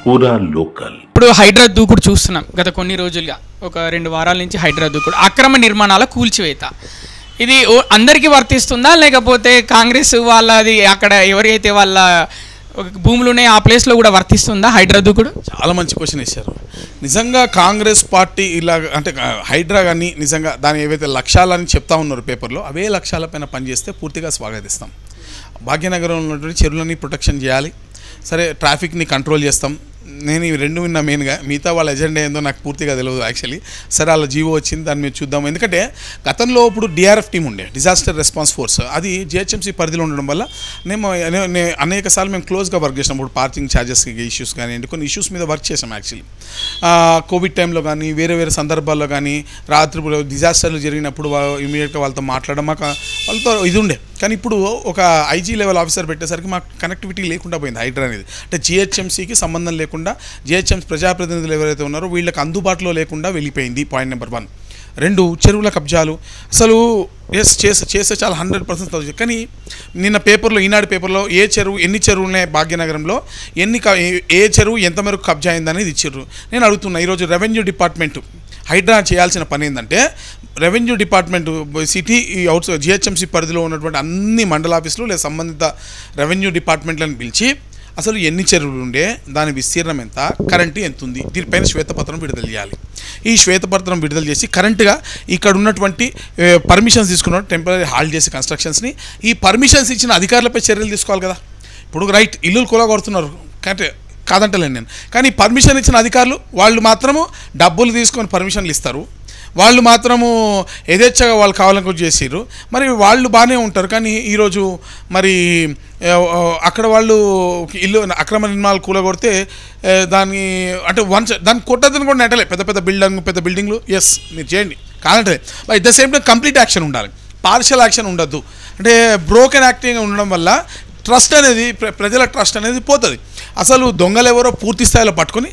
పూరా లోకల్. ఇప్పుడు హైడ్రా దూకుడు చూస్తున్నాం గత కొన్ని రోజులుగా, ఒక 2 వారాల నుంచి హైడ్రా దూకుడు, అక్రమ నిర్మాణాల కూల్చివేత. ఇది అందరికీ వర్తిస్తుందా, లేకపోతే కాంగ్రెస్ వాళ్ళది అక్కడ ఎవరైతే వాళ్ళ భూములు ఉన్నాయో ఆ ప్లేస్లో కూడా వర్తిస్తుందా హైడ్రా దూకుడు? చాలా మంచి క్వశ్చన్ వేశారు. నిజంగా కాంగ్రెస్ పార్టీ ఇలా అంటే హైడ్రా కానీ నిజంగా దాని ఏవైతే లక్ష్యాలని చెప్తా ఉన్నారు పేపర్లో, అవే లక్ష్యాలపైన పనిచేస్తే పూర్తిగా స్వాగతిస్తాం. భాగ్యనగరంలో ఉన్నటువంటి చెరువులని ప్రొటెక్షన్ చేయాలి, సరే ట్రాఫిక్ని కంట్రోల్ చేస్తాం. నేను ఇవి రెండు విన్నా మెయిన్గా, మిగతా వాళ్ళ ఎజెండా ఏందో నాకు పూర్తిగా తెలియదు యాక్చువల్లీ. సరే అలా జీవో వచ్చింది, దాన్ని మీరు చూద్దాం. ఎందుకంటే గతంలో ఇప్పుడు డిఆర్ఎఫ్ టీం ఉండే, డిజాస్టర్ రెస్పాన్స్ ఫోర్స్, అది జిహెచ్ఎంసీ పరిధిలో ఉండడం వల్ల నేను అనేక సార్లు మేము క్లోజ్గా వర్క్ చేసినాం. ఇప్పుడు పార్కింగ్ ఛార్జెస్ ఇష్యూస్ కానివ్వండి, కొన్ని ఇష్యూస్ మీద వర్క్ చేసాం యాక్చువల్లీ. కోవిడ్ టైంలో కానీ వేరే వేరే సందర్భాల్లో కానీ రాత్రి డిజాస్టర్లు జరిగినప్పుడు ఇమీడియట్గా వాళ్ళతో మాట్లాడడం మాకు వాళ్ళతో ఇది ఉండే. కానీ ఇప్పుడు ఒక ఐజీ లెవెల్ ఆఫీసర్ పెట్టేసరికి మాకు కనెక్టివిటీ లేకుండా పోయింది హైడ్రా అనేది. అంటే జిహెచ్ఎంసీకి సంబంధం లేకుండా జిహెచ్ఎంసీ ప్రజాప్రతినిధులు ఎవరైతే ఉన్నారో వీళ్ళకి అందుబాటులో లేకుండా వెళ్ళిపోయింది. Point number 1. 2, చెరువుల కబ్జాలు అసలు చేస్తే చాలా 100% కానీ నిన్న పేపర్లో, ఈనాడు పేపర్లో ఎన్ని చెరువులు ఉన్నాయి భాగ్యనగరంలో, ఏ చెరువు ఎంత మేరకు కబ్జా అయిందనేది ఇచ్చారు. నేను అడుగుతున్నా, ఈరోజు రెవెన్యూ డిపార్ట్మెంట్ హైడ్రా చేయాల్సిన పని ఏంటంటే, రెవెన్యూ డిపార్ట్మెంట్ సిటీ జిహెచ్ఎంసీ పరిధిలో ఉన్నటువంటి అన్ని మండల ఆఫీసులు లేదా సంబంధిత రెవెన్యూ డిపార్ట్మెంట్లను పిలిచి అసలు ఎన్ని చెరువులు ఉండే, దాని విస్తీర్ణం ఎంత, కరెంటు ఎంత ఉంది, దీనిపైన శ్వేతపత్రం విడుదల చేయాలి. ఈ శ్వేతపత్రం విడుదల చేసి కరెంటుగా ఇక్కడ ఉన్నటువంటి పర్మిషన్స్ తీసుకున్న టెంపరీ హాల్ట్ చేసి కన్స్ట్రక్షన్స్ని, ఈ పర్మిషన్స్ ఇచ్చిన అధికారులపై చర్యలు తీసుకోవాలి కదా. ఇప్పుడు రైట్, ఇల్లులు కొలగొడుతున్నారు కాదంటలేను నేను, కానీ పర్మిషన్ ఇచ్చిన అధికారులు వాళ్ళు మాత్రము డబ్బులు తీసుకొని పర్మిషన్లు ఇస్తారు, వాళ్ళు మాత్రము యథేచ్ఛగా వాళ్ళు కావాలని చేసిర్రు. మరి వాళ్ళు బాగానే ఉంటారు, కానీ ఈరోజు మరి అక్కడ వాళ్ళు ఇల్లు అక్రమ నిర్మాణాలు కూలగొడితే దాన్ని అంటే దాన్ని కొట్టదని కూడా నెట్టలే. పెద్ద బిల్డింగ్లు ఎస్ మీరు చేయండి కాదంటే, but at the same time complete action ఉండాలి, పార్షియల్ యాక్షన్ ఉండద్దు. అంటే బ్రోకెన్ యాక్టింగ్ ఉండడం వల్ల ట్రస్ట్ అనేది, ప్రజల ట్రస్ట్ అనేది పోతుంది. అసలు దొంగలు ఎవరో పూర్తి స్థాయిలో పట్టుకొని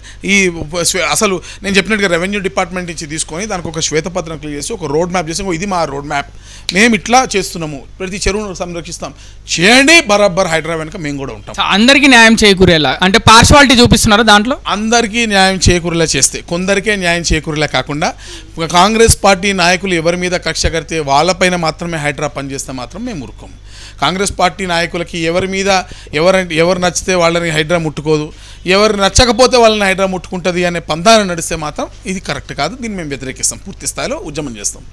అసలు నేను చెప్పినట్టుగా రెవెన్యూ డిపార్ట్మెంట్ నుంచి తీసుకొని దానికి ఒక శ్వేతపత్రం క్లియర్ చేసి ఒక రోడ్ మ్యాప్ చేసి, ఇది మా రోడ్ మ్యాప్, మేము ఇట్లా చేస్తున్నాము, ప్రతి చెరువును సంరక్షిస్తాం, చేయండి, బరాబర్ హైడ్రా వెనుక మేము కూడా ఉంటాం. అందరికీ న్యాయం చేకూరేలా అంటే పార్షియాలిటీ చూపిస్తున్నారు దాంట్లో. అందరికీ న్యాయం చేకూరేలా చేస్తే, కొందరికే న్యాయం చేకూరేలా కాకుండా కాంగ్రెస్ పార్టీ నాయకులు ఎవరి మీద కక్ష కడితే వాళ్ళపైన మాత్రమే హైడ్రా పనిచేస్తే మాత్రం మేము ఊరుకోము. కాంగ్రెస్ పార్టీ నాయకులకి ఎవరు నచ్చితే వాళ్ళని హైడ్రా ముట్టుకోదు, ఎవరు నచ్చకపోతే వాళ్ళని హైడ్రా ముట్టుకుంటుంది అనే పందాన్ని నడిస్తే మాత్రం ఇది కరెక్ట్ కాదు. దీన్ని మేము వ్యతిరేకిస్తాం, పూర్తి స్థాయిలో ఉద్యమం చేస్తాం.